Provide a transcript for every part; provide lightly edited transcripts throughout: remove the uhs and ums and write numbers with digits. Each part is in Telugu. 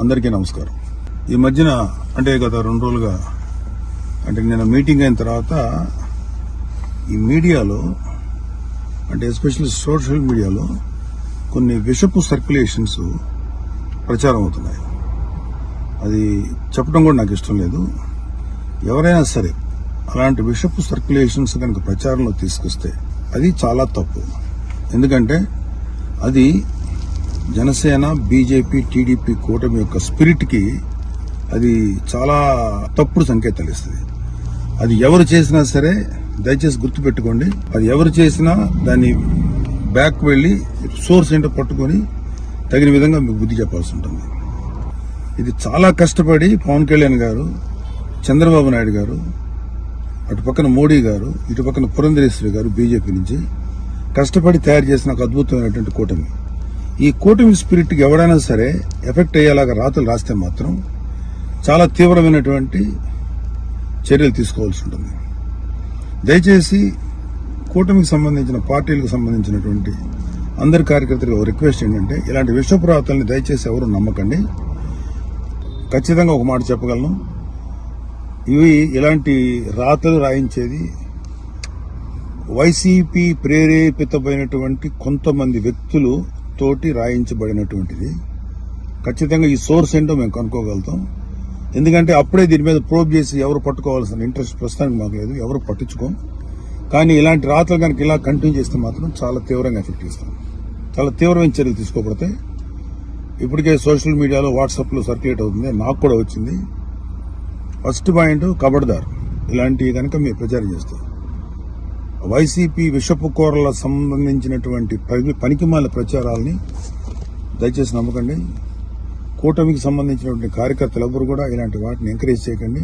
అందరికీ నమస్కారం. ఈ మధ్యన అంటే గత 2 రోజులుగా అంటే నేను మీటింగ్ అయిన తర్వాత ఈ మీడియాలో అంటే ఎస్పెషల్లీ సోషల్ మీడియాలో కొన్ని విషపు సర్క్యులేషన్స్ ప్రచారం అవుతున్నాయి. అది చెప్పడం కూడా నాకు ఇష్టం లేదు. ఎవరైనా సరే అలాంటి విషపు సర్క్యులేషన్స్ కనుక ప్రచారంలో తీసుకొస్తే అది చాలా తప్పు. ఎందుకంటే అది జనసేన, బీజేపీ, టీడీపీ కూటమి యొక్క స్పిరిట్ కి అది చాలా తప్పుడు సంకేతాలు ఇస్తుంది. అది ఎవరు చేసినా సరే దయచేసి గుర్తుపెట్టుకోండి. అది ఎవరు చేసినా దాన్ని బ్యాక్ వెళ్లి సోర్స్ ఏంటో పట్టుకొని తగిన విధంగా మీకు బుద్ధి చెప్పాల్సి ఉంటుంది. ఇది చాలా కష్టపడి పవన్ కళ్యాణ్ గారు, చంద్రబాబు నాయుడు గారు, అటు పక్కన మోడీ గారు, ఇటు పక్కన పురంధరేశ్వరి గారు బీజేపీ నుంచి కష్టపడి తయారు చేసిన ఒక అద్భుతమైనటువంటి కూటమి. ఈ కూటమి స్పిరిట్ కి ఎవరైనా సరే ఎఫెక్ట్ అయ్యేలాగా రాతలు రాస్తే మాత్రం చాలా తీవ్రమైనటువంటి చర్యలు తీసుకోవాల్సి ఉంటుంది. దయచేసి కూటమికి సంబంధించిన పార్టీలకు సంబంధించినటువంటి అందరి కార్యకర్తలకు రిక్వెస్ట్ ఏంటంటే ఇలాంటి విషపు రాతల్ని దయచేసి ఎవరు నమ్మకండి. ఖచ్చితంగా ఒక మాట చెప్పగలను, ఇలాంటి రాతలు రాయించేది వైసీపీ ప్రేరేపితమైనటువంటి కొంతమంది వ్యక్తులు తోటి రాయించబడినటువంటిది. ఖచ్చితంగా ఈ సోర్స్ ఏంటో మేము కనుక్కోగలుగుతాం. ఎందుకంటే అప్పుడే దీని మీద ప్రోబ్ చేసి ఎవరు పట్టుకోవాల్సిన ఇంట్రెస్ట్ ప్రస్తుతానికి మాకు లేదు, ఎవరు పట్టించుకోం. కానీ ఇలాంటి రాతలు కనుక ఇలా కంటిన్యూ చేస్తే మాత్రం చాలా తీవ్రంగా ఎఫెక్ట్ చేస్తాం. చాలా తీవ్రమైన చర్యలు తీసుకోబడితే ఇప్పటికే సోషల్ మీడియాలో వాట్సాప్లో సర్క్యులేట్ అవుతుంది, నాకు కూడా వచ్చింది. ఫస్ట్ పాయింట్, ఖబర్దార్ ఇలాంటివి కనుక మీరు ప్రచారం చేస్తారు. వైసీపీ విషపు కూరల సంబంధించినటువంటి పనికిమాల ప్రచారాలని దయచేసి నమ్మకండి. కూటమికి సంబంధించినటువంటి కార్యకర్తలు ఎవరు కూడా ఇలాంటి వాటిని ఎంకరేజ్ చేయకండి.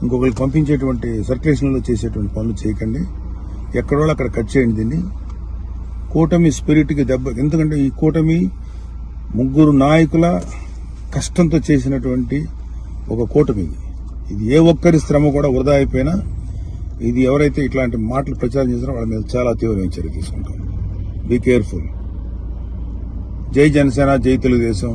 ఇంకొకరికి పంపించేటువంటి సర్క్యులేషన్లో చేసేటువంటి పనులు చేయకండి. ఎక్కడో అక్కడ కట్ చేయండి దీన్ని. కూటమి స్పిరిట్కి దెబ్బ. ఎందుకంటే ఈ కూటమి 3 నాయకుల కష్టంతో చేసినటువంటి ఒక కూటమి. ఇది ఏ ఒక్కరి శ్రమ కూడా వృధా అయిపోయినా ఇది ఎవరైతే ఇట్లాంటి మాటలు ప్రచారం చేస్తారో వాళ్ళ మీద చాలా తీవ్రమైన చర్య తీసుకుంటాం. Be careful. జై జనసేన, జై తెలుగుదేశం.